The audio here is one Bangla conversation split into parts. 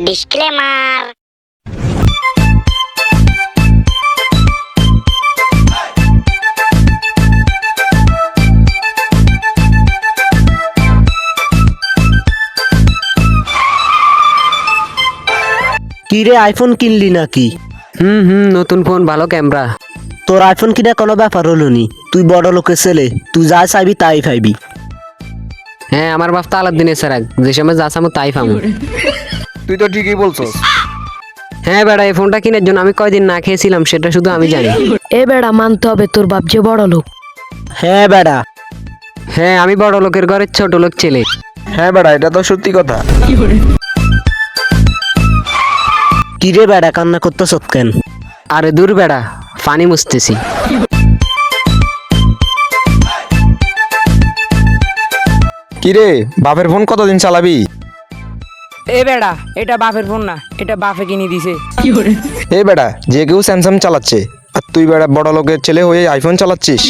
ডিসক্লেমার। কি রে, আইফোন কিনলি নাকি? নতুন ফোন, ভালো ক্যামেরা। তোর আইফোন কিনা কোনো ব্যাপার হলো নি? তুই বড় লোকের ছেলে, তুই যা চাইবি তাই পাইবি। হ্যাঁ, আমার বাপ তো আলাদিনের স্যার, যে সময় যা চামো তাই পামু। তুই তো ঠিকই বলছস। হ্যাঁ বেড়া, এই ফোনটা কেনার জন্য আমি কয়দিন না খেয়েছিলাম সেটা শুধু আমি জানি। এ বেড়া, মানতে হবে তোর বাপ যে বড় লোক। হ্যাঁ বেড়া। হ্যাঁ, আমি বড় লোকের ঘরের ছোট লোক ছেলে। হ্যাঁ বেটা, এটা তো সত্যি কথা। কি রে বেড়া, কান্না করতেছ কেন? আরে দূর বেড়া, পানি মুছতেছি। কি রে, বাপের ফোন কতদিন চালাবি? এ বেড়া, এটা বাপের ফোন না, এটা বাপে কিনে দিছে। এ বেটা, যে কেউ স্যামসাং চালাচ্ছে, আর তুই বেটা বড় লোকের ছেলে হয়ে আইফোন চালাচ্ছিস।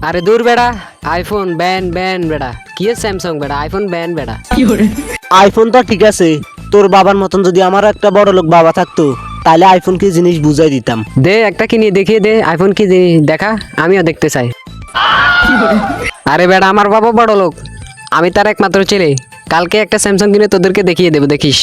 আরে দূর বেড়া, আইফোন ব্যান ব্যান বেড়া, কি স্যামসাং বেড়া, আইফোন ব্যান বেড়া। আইফোন তো ঠিক আছে, তোর বাবার মতন যদি আমারও একটা বড় লোক বাবা থাকতো তাহলে আইফোন কি জিনিস বুঝাই দিতাম। দে একটা কিনে দেখিয়ে দে, আইফোন কি জিনিস দেখা, আমিও দেখতে চাই। আরে বেড়া, আমার বাবা বড় লোক, আমি তার একমাত্র ছেলে। কালকে একটা স্যামসাং কিনে তোদেরকে দেখিয়ে দেবো, দেখিস।